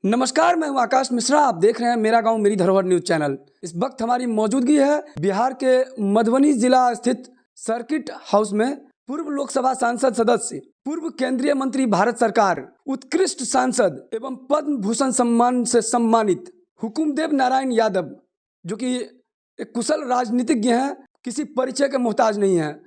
नमस्कार, मैं हूं आकाश मिश्रा। आप देख रहे हैं मेरा गांव मेरी धरोहर न्यूज चैनल। इस वक्त हमारी मौजूदगी है बिहार के मधुबनी जिला स्थित सर्किट हाउस में पूर्व लोकसभा सांसद सदस्य, पूर्व केंद्रीय मंत्री भारत सरकार, उत्कृष्ट सांसद एवं पद्म भूषण सम्मान से सम्मानित हुकुमदेव नारायण यादव, जो कि एक कुशल राजनीतिज्ञ हैं, किसी परिचय के मोहताज नहीं है,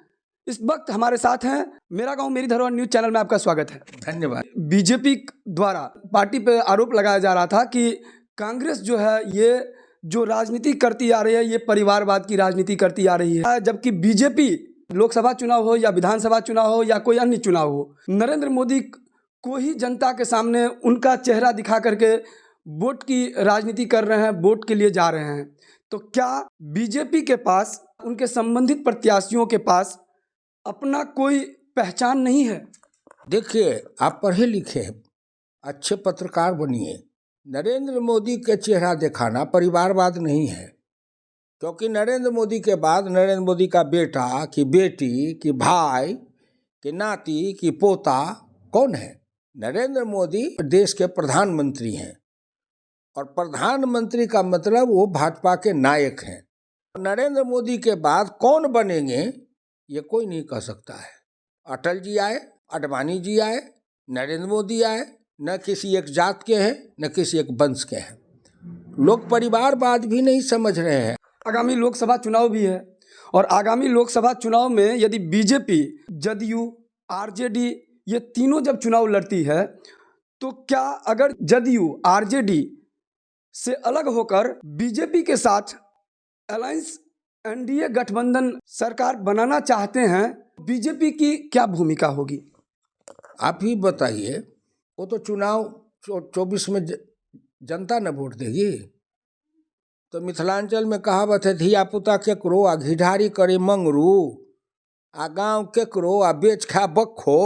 इस वक्त हमारे साथ हैं। मेरा गांव मेरी धरोहर न्यूज चैनल में आपका स्वागत है। धन्यवाद। बीजेपी द्वारा पार्टी पे आरोप लगाया जा रहा था कि कांग्रेस जो है ये जो राजनीति करती आ रही है, ये परिवारवाद की राजनीति करती आ रही है, जबकि बीजेपी लोकसभा चुनाव हो या विधानसभा चुनाव हो या कोई अन्य चुनाव हो, नरेंद्र मोदी को ही जनता के सामने उनका चेहरा दिखा करके वोट की राजनीति कर रहे हैं, वोट के लिए जा रहे हैं। तो क्या बीजेपी के पास, उनके संबंधित प्रत्याशियों के पास अपना कोई पहचान नहीं है? देखिए, आप पढ़े लिखे हैं, अच्छे पत्रकार बनिए। नरेंद्र मोदी के चेहरा दिखाना परिवारवाद नहीं है, क्योंकि नरेंद्र मोदी के बाद नरेंद्र मोदी का बेटा कि बेटी कि भाई कि नाती कि पोता कौन है? नरेंद्र मोदी देश के प्रधानमंत्री हैं, और प्रधानमंत्री का मतलब वो भाजपा के नायक हैं। नरेंद्र मोदी के बाद कौन बनेंगे ये कोई नहीं कह सकता है। अटल जी आए, अडवाणी जी आए, नरेंद्र मोदी आए, न किसी एक जात के हैं न किसी एक वंश के हैं। लोग परिवारवाद भी नहीं समझ रहे हैं। आगामी लोकसभा चुनाव भी है, और आगामी लोकसभा चुनाव में यदि बीजेपी, जदयू, आरजेडी ये तीनों जब चुनाव लड़ती है, तो क्या अगर जदयू आरजेडी से अलग होकर बीजेपी के साथ अलायंस एनडीए गठबंधन सरकार बनाना चाहते हैं, बीजेपी की क्या भूमिका होगी? आप ही बताइए। वो तो चुनाव 24 में जनता न वोट देगी। तो मिथिलांचल में कहावत है, धिया पुता केकरो आ घिढारी करे मंगरू, आ गाँव केकरो आ बेच खा बखो।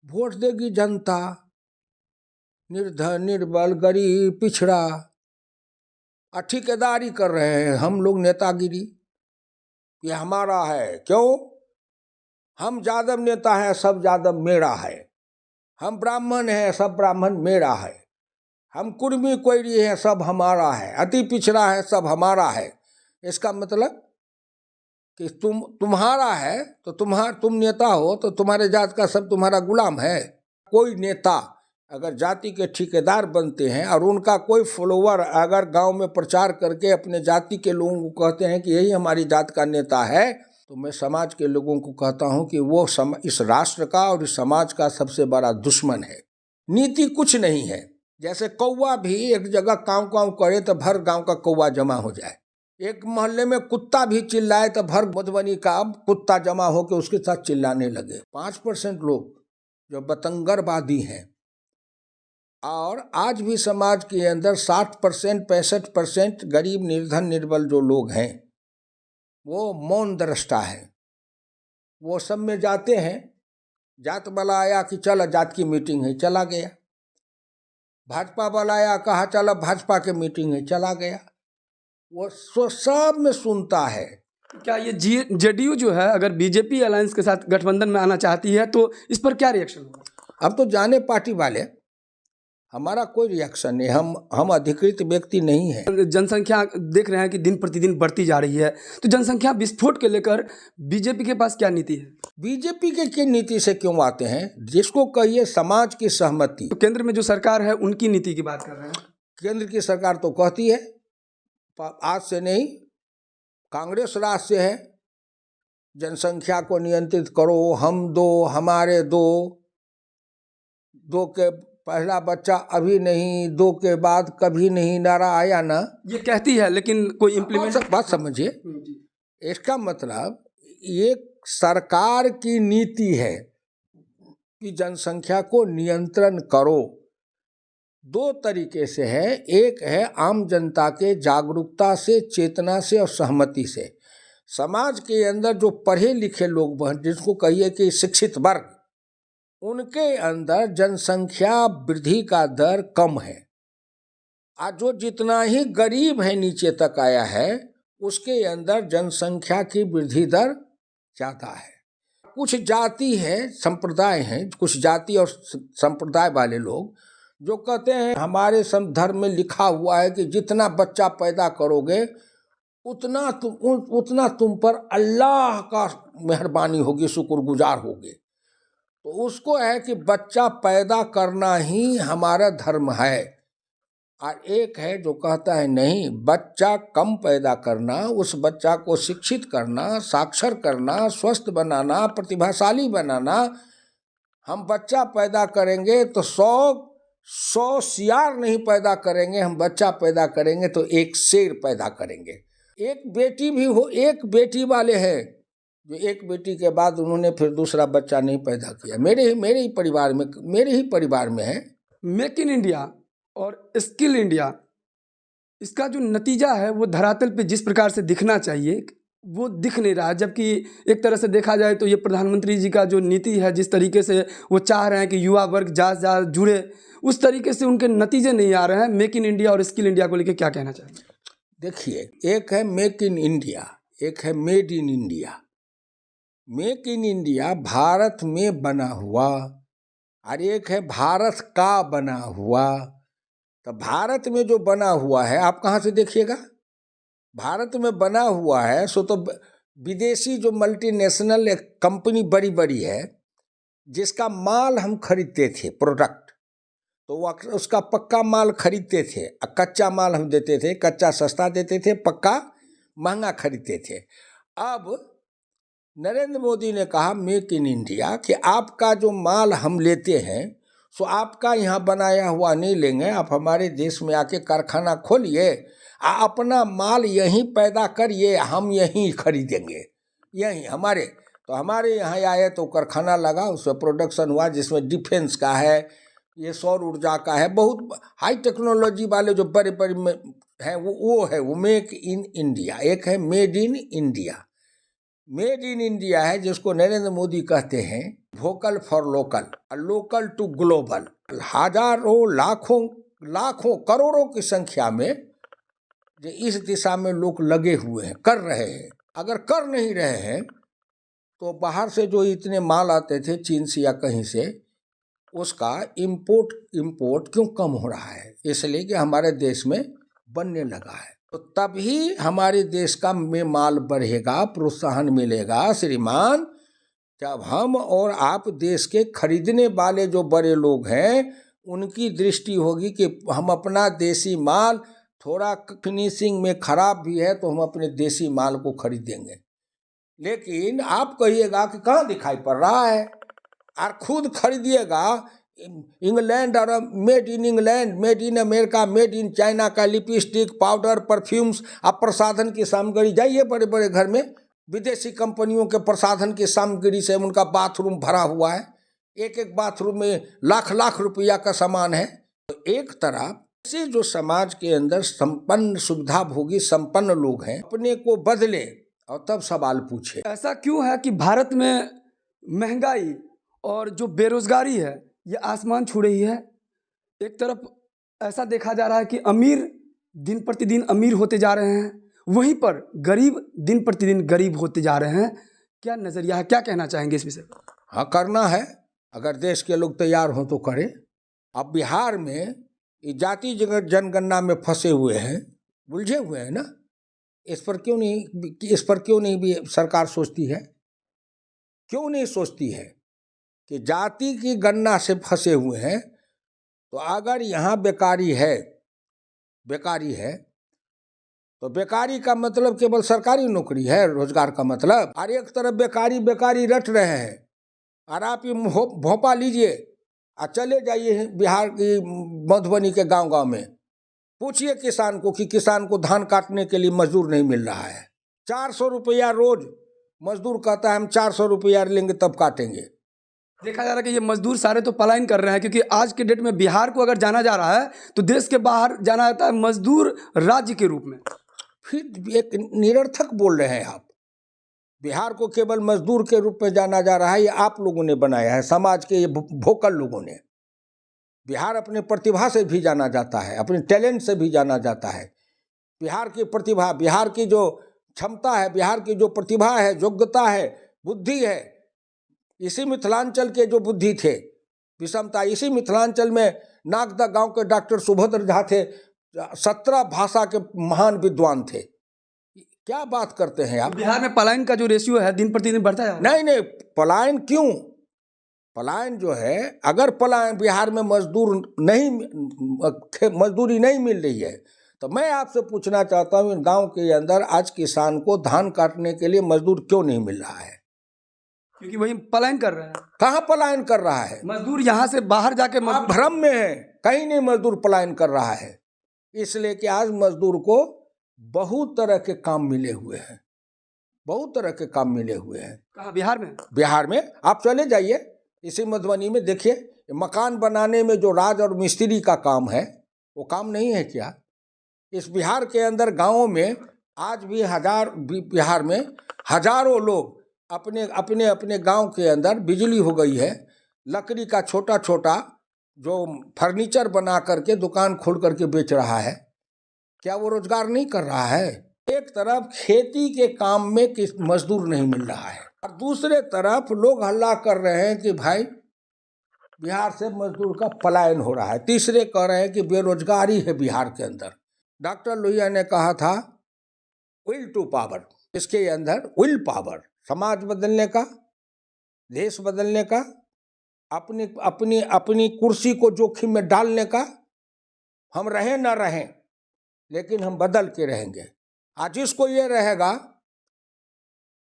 वोट देगी जनता, निर्धन, निर्बल, गरीब, पिछड़ा। ठेकेदारी कर रहे हैं हम लोग, नेतागिरी, ये हमारा है। क्यों? हम यादव नेता है, सब यादव मेरा है। हम ब्राह्मण है, सब ब्राह्मण मेरा है। हम कुर्मी कोयरी है, सब हमारा है। अति पिछड़ा है, सब हमारा है। इसका मतलब कि तुम्हारा है तो तुम नेता हो, तो तुम्हारे जात का सब तुम्हारा गुलाम है। कोई नेता अगर जाति के ठेकेदार बनते हैं और उनका कोई फॉलोवर अगर गांव में प्रचार करके अपने जाति के लोगों को कहते हैं कि यही हमारी जात का नेता है, तो मैं समाज के लोगों को कहता हूं कि वो इस राष्ट्र का और इस समाज का सबसे बड़ा दुश्मन है। नीति कुछ नहीं है। जैसे कौवा भी एक जगह काँव काँव करे तो भर गांव का कौवा जमा हो जाए। एक मोहल्ले में कुत्ता भी चिल्लाए तो भर मधुबनी का कुत्ता जमा होकर उसके साथ चिल्लाने लगे। 5% लोग जो बतंगरवादी हैं, और आज भी समाज के अंदर 60% 65% गरीब, निर्धन, निर्बल जो लोग हैं वो मौन दृष्टा है। वो सब में जाते हैं, जात वाला आया कि चल जात की मीटिंग है, चला गया। भाजपा वाला आया, कहा चल भाजपा की मीटिंग है, चला गया। वो सब में सुनता है। क्या ये जेडीयू जो है अगर बीजेपी अलायंस के साथ गठबंधन में आना चाहती है तो इस पर क्या रिएक्शन होगा? अब तो जाने पार्टी वाले, हमारा कोई रिएक्शन नहीं। हम अधिकृत व्यक्ति नहीं हैं। जनसंख्या देख रहे हैं कि दिन प्रतिदिन बढ़ती जा रही है, तो जनसंख्या विस्फोट के लेकर बीजेपी के पास क्या नीति है? बीजेपी के किन नीति से क्यों आते हैं? जिसको कहिए समाज की सहमति। तो केंद्र में जो सरकार है उनकी नीति की बात कर रहे हैं। केंद्र की सरकार तो कहती है, आज से नहीं, कांग्रेस राज से है, जनसंख्या को नियंत्रित करो, हम दो, हमारे दो, दो के पहला बच्चा अभी नहीं, दो के बाद कभी नहीं, नारा आया ना। ये कहती है, लेकिन कोई इम्प्लीमेंट बात समझिए। इसका मतलब ये सरकार की नीति है कि जनसंख्या को नियंत्रण करो। दो तरीके से है। एक है आम जनता के जागरूकता से, चेतना से और सहमति से। समाज के अंदर जो पढ़े लिखे लोग, जिसको कहिए कि शिक्षित वर्ग, उनके अंदर जनसंख्या वृद्धि का दर कम है। आज जो जितना ही गरीब है नीचे तक आया है, उसके अंदर जनसंख्या की वृद्धि दर ज़्यादा है। कुछ जाति है, संप्रदाय हैं, कुछ जाति और संप्रदाय वाले लोग जो कहते हैं हमारे धर्म में लिखा हुआ है कि जितना बच्चा पैदा करोगे उतना तुम पर अल्लाह का मेहरबानी होगी, शुक्रगुजार होगे। तो उसको है कि बच्चा पैदा करना ही हमारा धर्म है। और एक है जो कहता है नहीं, बच्चा कम पैदा करना, उस बच्चा को शिक्षित करना, साक्षर करना, स्वस्थ बनाना, प्रतिभाशाली बनाना। हम बच्चा पैदा करेंगे तो 100 सियार नहीं पैदा करेंगे, हम बच्चा पैदा करेंगे तो एक शेर पैदा करेंगे। एक बेटी भी हो, एक बेटी वाले हैं जो एक बेटी के बाद उन्होंने फिर दूसरा बच्चा नहीं पैदा किया। मेरे ही परिवार में है। मेक इन इंडिया और स्किल इंडिया, इसका जो नतीजा है वो धरातल पे जिस प्रकार से दिखना चाहिए वो दिख नहीं रहा। जबकि एक तरह से देखा जाए तो ये प्रधानमंत्री जी का जो नीति है, जिस तरीके से वो चाह रहे हैं कि युवा वर्ग ज़्यादा जुड़े, उस तरीके से उनके नतीजे नहीं आ रहे हैं। मेक इन इंडिया और स्किल इंडिया को लेकर क्या कहना चाहिए? देखिए, एक है मेक इन इंडिया, एक है made in India. Make in India Bharat में बना हुआ और एक है भारत का बना हुआ। तो भारत में जो बना हुआ है, आप कहाँ से देखिएगा, भारत में बना हुआ है सो तो विदेशी जो मल्टीनेशनल कंपनी बड़ी बड़ी है जिसका माल हम खरीदते थे, प्रोडक्ट, तो वो उसका पक्का माल खरीदते थे। कच्चा माल हम देते थे, कच्चा सस्ता देते थे, पक्का महंगा खरीदते थे। अब नरेंद्र मोदी ने कहा मेक इन इंडिया कि आपका जो माल हम लेते हैं सो आपका यहाँ बनाया हुआ नहीं लेंगे, आप हमारे देश में आके कारखाना खोलिए, अपना माल यहीं पैदा करिए, हम यहीं खरीदेंगे, यहीं हमारे यहाँ आए तो कारखाना लगा, उसमें प्रोडक्शन हुआ जिसमें डिफेंस का है, ये सौर ऊर्जा का है, बहुत हाई टेक्नोलॉजी वाले जो बड़े बड़े हैं वो मेक इन इंडिया। एक है made in India. Made in India है जिसको नरेंद्र मोदी कहते हैं vocal for local, local to global. हजारों लाखों करोड़ों की संख्या में जो इस दिशा में लोग लगे हुए हैं, कर रहे हैं। अगर कर नहीं रहे हैं तो बाहर से जो इतने माल आते थे चीन से या कहीं से, उसका इंपोर्ट क्यों कम हो रहा है? इसलिए कि हमारे देश में बनने लगा है। तो तभी हमारे देश का में माल बढ़ेगा, प्रोत्साहन मिलेगा श्रीमान, जब हम और आप देश के खरीदने वाले जो बड़े लोग हैं उनकी दृष्टि होगी कि हम अपना देसी माल, थोड़ा फिनिशिंग में खराब भी है तो हम अपने देसी माल को खरीदेंगे। लेकिन आप कहिएगा कि कहाँ दिखाई पड़ रहा है, और खुद खरीदिएगा इंग्लैंड और made in England, made in America, made in China का लिपस्टिक, पाउडर, परफ्यूम्स, आप प्रसाधन की सामग्री, जाइए बड़े बड़े घर में विदेशी कंपनियों के प्रसाधन की सामग्री से उनका बाथरूम भरा हुआ है, एक एक बाथरूम में लाख रुपया का सामान है। तो एक तरफ से जो समाज के अंदर संपन्न, सुविधा भोगी संपन्न लोग हैं, अपने को बदले और तब सवाल पूछे। ऐसा क्यों है कि भारत में महंगाई और जो बेरोजगारी है ये आसमान छू रही है? एक तरफ ऐसा देखा जा रहा है कि अमीर दिन प्रतिदिन अमीर होते जा रहे हैं, वहीं पर गरीब दिन प्रतिदिन गरीब होते जा रहे हैं। क्या नज़रिया है, क्या कहना चाहेंगे इस विषय पर? हाँ, करना है, अगर देश के लोग तैयार हो तो करें। अब बिहार में जाति जनगणना में फंसे हुए हैं, उलझे हुए हैं ना, इस पर क्यों नहीं भी सरकार सोचती है? क्यों नहीं सोचती है कि जाति की गणना से फंसे हुए हैं, तो अगर यहाँ बेकारी है तो बेकारी का मतलब केवल सरकारी नौकरी है, रोजगार का मतलब। और एक तरफ बेकारी रट रहे हैं, और आप ये भोपा लीजिए और चले जाइए बिहार की मधुबनी के गांव में, पूछिए किसान को कि किसान को धान काटने के लिए मजदूर नहीं मिल रहा है। 400 रुपया रोज मजदूर कहता है हम 400 रुपया लेंगे तब काटेंगे। देखा जा रहा है कि ये मजदूर सारे तो पलायन कर रहे हैं, क्योंकि आज के डेट में बिहार को अगर जाना जा रहा है तो देश के बाहर जाना जाता है मजदूर राज्य के रूप में। फिर एक निरर्थक बोल रहे हैं आप। बिहार को केवल मजदूर के रूप में जाना जा रहा है, ये आप लोगों ने बनाया है, समाज के ये भोकल लोगों ने। बिहार अपने प्रतिभा से भी जाना जाता है, अपने टैलेंट से भी जाना जाता है। बिहार की प्रतिभा, बिहार की जो क्षमता है, बिहार की जो प्रतिभा है, योग्यता है, बुद्धि है, इसी मिथिलांचल के जो बुद्धि थे, विषमता, इसी मिथिलांचल में नागदा गांव के डॉक्टर सुभद्र झा थे, 17 भाषा के महान विद्वान थे। क्या बात करते हैं आप? बिहार में पलायन का जो रेशियो है दिन प्रतिदिन बढ़ता है। नहीं नहीं, पलायन क्यों? पलायन जो है, अगर पलायन बिहार में मजदूरी नहीं मिल रही है तो मैं आपसे पूछना चाहता हूँ, गांव के अंदर आज किसान को धान काटने के लिए मजदूर क्यों नहीं मिल रहा है? क्योंकि वही पलायन कर रहा है। कहाँ पलायन कर रहा है? मजदूर यहाँ से बाहर जाके आप भ्रम में हैं, कहीं नहीं मजदूर पलायन कर रहा है। इसलिए कि आज मजदूर को बहुत तरह के काम मिले हुए हैं, बहुत तरह के काम मिले हुए हैं। कहाँ? बिहार में? बिहार में आप चले जाइए, इसी मधुबनी में देखिए, मकान बनाने में जो राज और मिस्त्री का काम है वो काम नहीं है क्या? इस बिहार के अंदर गांवों में आज भी बिहार में हजारों लोग अपने अपने अपने गांव के अंदर, बिजली हो गई है, लकड़ी का छोटा छोटा जो फर्नीचर बना करके दुकान खोल करके बेच रहा है। क्या वो रोजगार नहीं कर रहा है? एक तरफ खेती के काम में किस मजदूर नहीं मिल रहा है और दूसरे तरफ लोग हल्ला कर रहे हैं कि भाई बिहार से मजदूर का पलायन हो रहा है। तीसरे कह रहे हैं कि बेरोजगारी है बिहार के अंदर। डॉक्टर लोहिया ने कहा था विल टू पावर, इसके अंदर विल पावर, समाज बदलने का, देश बदलने का, अपनी अपनी अपनी कुर्सी को जोखिम में डालने का। हम रहें ना रहें लेकिन हम बदल के रहेंगे। आज इसको ये रहेगा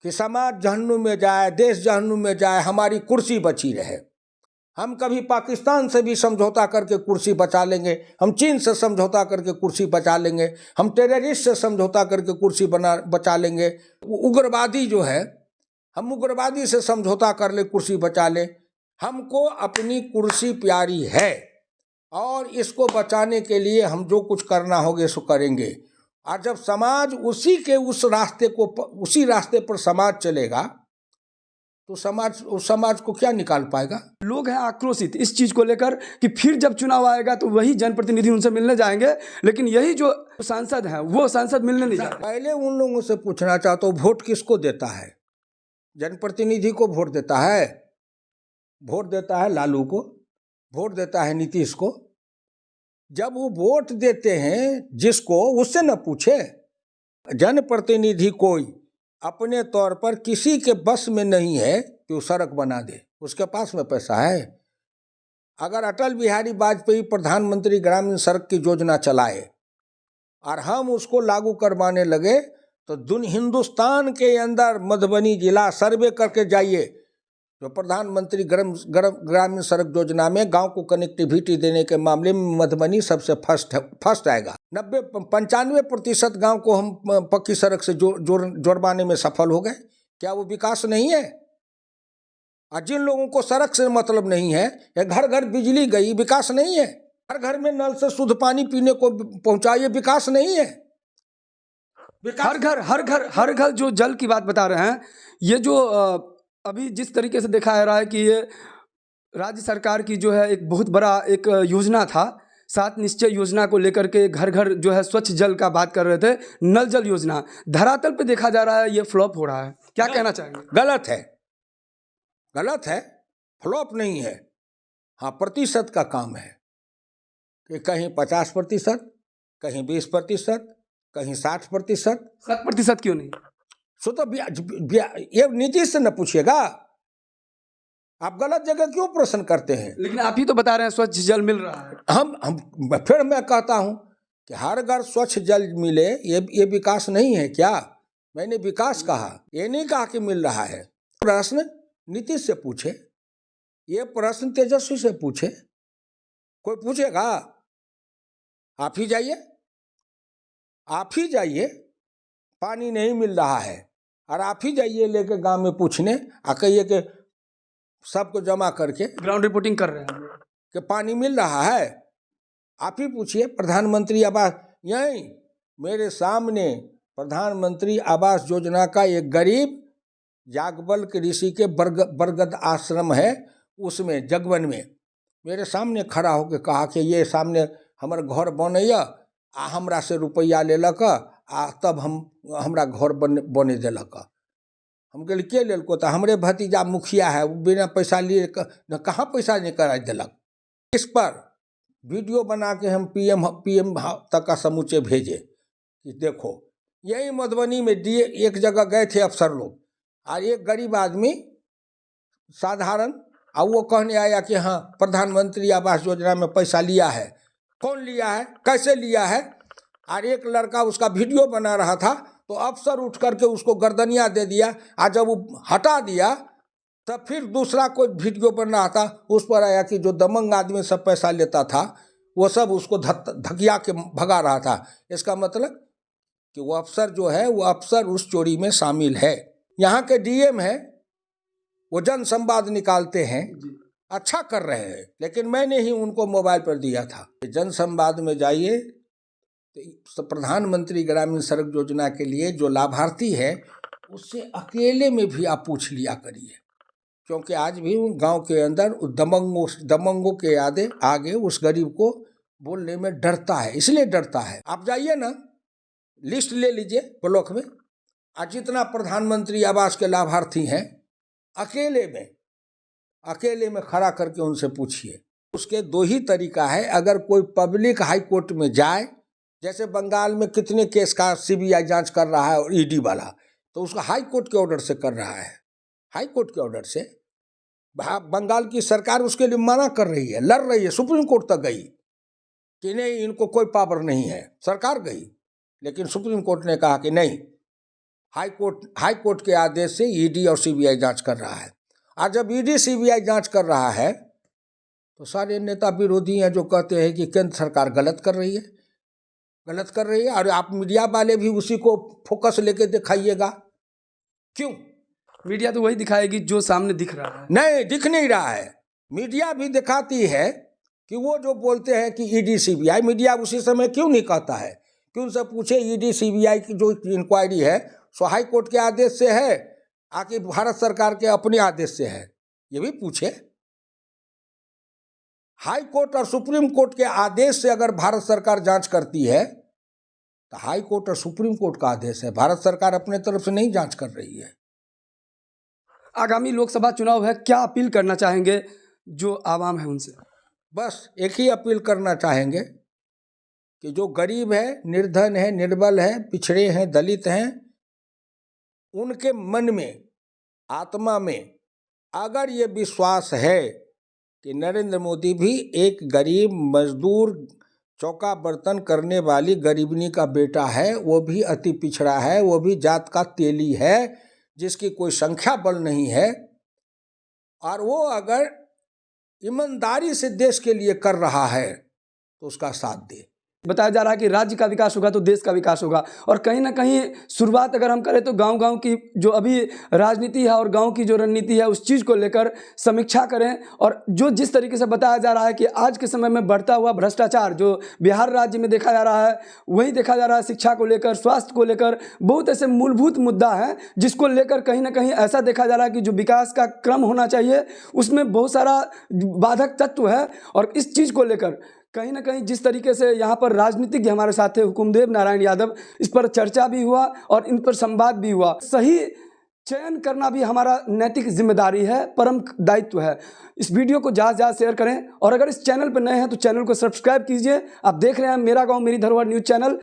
कि समाज जहन्नुम में जाए, देश जहन्नुम में जाए, हमारी कुर्सी बची रहे। हम कभी पाकिस्तान से भी समझौता करके कुर्सी बचा लेंगे, हम चीन से समझौता करके कुर्सी बचा लेंगे, हम टेररिस्ट से समझौता करके कुर्सी बचा लेंगे। उग्रवादी जो है, हम उग्रवादी से समझौता कर ले, कुर्सी बचा ले। हमको अपनी कुर्सी प्यारी है और इसको बचाने के लिए हम जो कुछ करना होगा सो करेंगे। और जब समाज उसी रास्ते पर समाज चलेगा तो उस समाज को क्या निकाल पाएगा? लोग हैं आक्रोशित इस चीज को लेकर कि फिर जब चुनाव आएगा तो वही जनप्रतिनिधि उनसे मिलने जाएंगे, लेकिन यही जो सांसद हैं वो सांसद मिलने नहीं जाते। पहले उन लोगों से पूछना चाहता हूँ, वोट किसको देता है? जनप्रतिनिधि को वोट देता है? वोट देता है लालू को, वोट देता है नीतीश को। जब वो वोट देते हैं जिसको, उससे न पूछे। जनप्रतिनिधि कोई अपने तौर पर किसी के बस में नहीं है कि वो सड़क बना दे, उसके पास में पैसा है। अगर अटल बिहारी वाजपेयी प्रधानमंत्री ग्रामीण सड़क की योजना चलाए और हम उसको लागू करवाने लगे तो हिंदुस्तान के अंदर मधुबनी जिला, सर्वे करके जाइए, जो प्रधानमंत्री ग्रामीण सड़क योजना में गांव को कनेक्टिविटी देने के मामले में मधुबनी सबसे फर्स्ट आएगा। 95% गांव को हम पक्की सड़क से जोड़वाने में सफल हो गए। क्या वो विकास नहीं है? और जिन लोगों को सड़क से मतलब नहीं है, या घर घर बिजली गई, विकास नहीं है? हर घर में नल से शुद्ध पानी पीने को पहुंचाइए, विकास नहीं है? हर घर जो जल की बात बता रहे हैं, ये जो अभी जिस तरीके से देखा जा रहा है कि ये राज्य सरकार की जो है एक बहुत बड़ा एक योजना था, 7 निश्चय योजना को लेकर के घर घर जो है स्वच्छ जल का बात कर रहे थे, नल जल योजना, धरातल पे देखा जा रहा है ये फ्लॉप हो रहा है। क्या कहना चाहेंगे? गलत है, गलत है, फ्लॉप नहीं है। हाँ, प्रतिशत का काम है कि कहीं 50%, कहीं 20%, कहीं 60%। 7% क्यों नहीं? सो तो ये नीतीश से न पूछिएगा, आप गलत जगह क्यों प्रश्न करते हैं? लेकिन आप ही तो बता रहे हैं स्वच्छ जल मिल रहा है। फिर मैं कहता हूं कि हर घर स्वच्छ जल मिले, ये विकास नहीं है क्या? मैंने विकास कहा, ये नहीं कहा कि मिल रहा है। प्रश्न नीतीश से पूछे, ये प्रश्न तेजस्वी से पूछे, कोई पूछेगा? आप ही जाइए, पानी नहीं मिल रहा है और आप ही जाइए लेके गांव में पूछने, और कहिए कि सबको जमा करके ग्राउंड रिपोर्टिंग कर रहे हैं कि पानी मिल रहा है। आप ही पूछिए। प्रधानमंत्री आवास, यहीं मेरे सामने प्रधानमंत्री आवास योजना का एक गरीब याज्ञवल्क्य के ऋषि के बरगद आश्रम है, उसमें जगवन में मेरे सामने खड़ा होकर कहा कि ये सामने हमारे घर बनैया, आ हमरा से रुपया लेलक, आ तब हमरा घर बने देलक। हम कहलिए के लेलको? तो हमरे भतीजा मुखिया है, वो बिना पैसा लिए कहाँ पैसा नहीं करा देलक। इस पर वीडियो बना के हम पीएम तक का समूचे भेजे कि देखो। यही मधुबनी में एक जगह गए थे अफसर लोग, और एक गरीब आदमी साधारण, और वो कहने आया कि हाँ प्रधानमंत्री आवास योजना में पैसा लिया है। कौन लिया है, कैसे लिया है? और एक लड़का उसका वीडियो बना रहा था, तो अफसर उठ करके उसको गर्दनिया दे दिया, और जब वो हटा दिया तब फिर दूसरा कोई वीडियो बन रहा था, उस पर आया कि जो दमंग आदमी सब पैसा लेता था वो सब उसको धकिया के भगा रहा था। इसका मतलब कि वो अफसर जो है, वो अफसर उस चोरी में शामिल है। यहाँ के डीएम है, वो जन संवाद निकालते हैं, अच्छा कर रहे हैं, लेकिन मैंने ही उनको मोबाइल पर दिया था। जन संवाद में जाइए तो प्रधानमंत्री ग्रामीण सड़क योजना के लिए जो लाभार्थी है उससे अकेले में भी आप पूछ लिया करिए, क्योंकि आज भी उन गांव के अंदर दमंगों के आगे उस गरीब को बोलने में डरता है। इसलिए डरता है, आप जाइए ना, लिस्ट ले लीजिए ब्लॉक में, आज जितना प्रधानमंत्री आवास के लाभार्थी हैं अकेले में खड़ा करके उनसे पूछिए। उसके दो ही तरीका है। अगर कोई पब्लिक हाई कोर्ट में जाए, जैसे बंगाल में कितने केस का सीबीआई जांच कर रहा है और ईडी वाला, तो उसका हाई कोर्ट के ऑर्डर से कर रहा है। हाई कोर्ट के ऑर्डर से बंगाल की सरकार उसके लिए मना कर रही है, लड़ रही है, सुप्रीम कोर्ट तक गई कि नहीं इनको कोई पावर नहीं है। सरकार गई, लेकिन सुप्रीम कोर्ट ने कहा कि नहीं, हाई कोर्ट के आदेश से ईडी और सीबीआई जांच कर रहा है। और जब ईडी सीबीआई जांच कर रहा है तो सारे नेता विरोधी हैं जो कहते हैं कि केंद्र सरकार गलत कर रही है, और आप मीडिया वाले भी उसी को फोकस लेके दिखाइएगा। क्यों? मीडिया तो वही दिखाएगी जो सामने दिख रहा है। नहीं, दिख नहीं रहा है। मीडिया भी दिखाती है कि वो जो बोलते हैं कि ईडी सीबीआई, मीडिया उसी समय क्यों नहीं कहता है कि उनसे पूछे ईडी सीबीआई की जो इंक्वायरी है सो हाई कोर्ट के आदेश से है आकि भारत सरकार के अपने आदेश से है, ये भी पूछे। हाई कोर्ट और सुप्रीम कोर्ट के आदेश से अगर भारत सरकार जांच करती है तो हाई कोर्ट और सुप्रीम कोर्ट का आदेश है, भारत सरकार अपने तरफ से नहीं जांच कर रही है। आगामी लोकसभा चुनाव है, क्या अपील करना चाहेंगे जो आवाम है उनसे? बस एक ही अपील करना चाहेंगे कि जो गरीब है, निर्धन है, निर्बल है, पिछड़े हैं, दलित हैं, उनके मन में, आत्मा में अगर ये विश्वास है कि नरेंद्र मोदी भी एक गरीब मजदूर चौका बर्तन करने वाली गरीबनी का बेटा है, वो भी अति पिछड़ा है, वो भी जात का तेली है जिसकी कोई संख्या बल नहीं है, और वो अगर ईमानदारी से देश के लिए कर रहा है तो उसका साथ दे। बताया जा रहा है कि राज्य का विकास होगा तो देश का विकास होगा, और कहीं ना कहीं शुरुआत अगर हम करें तो गांव-गांव की जो अभी राजनीति है और गांव की जो रणनीति है उस चीज़ को लेकर समीक्षा करें। और जो जिस तरीके से बताया जा रहा है कि आज के समय में बढ़ता हुआ भ्रष्टाचार जो बिहार राज्य में देखा जा रहा है, वही देखा जा रहा है शिक्षा को लेकर, स्वास्थ्य को लेकर, बहुत ऐसे मूलभूत मुद्दा है जिसको लेकर कहीं ना कहीं ऐसा देखा जा रहा है कि जो विकास का क्रम होना चाहिए उसमें बहुत सारा बाधक तत्व है। और इस चीज़ को लेकर कहीं ना कहीं जिस तरीके से यहाँ पर राजनीतिज्ञ हमारे साथ थे हुकुमदेव नारायण यादव, इस पर चर्चा भी हुआ और इन पर संवाद भी हुआ। सही चयन करना भी हमारा नैतिक जिम्मेदारी है, परम दायित्व है। इस वीडियो को ज़्यादा से ज़्यादा शेयर करें, और अगर इस चैनल पर नए हैं तो चैनल को सब्सक्राइब कीजिए। आप देख रहे हैं मेरा गाँव मेरी धरोहर न्यूज़ चैनल।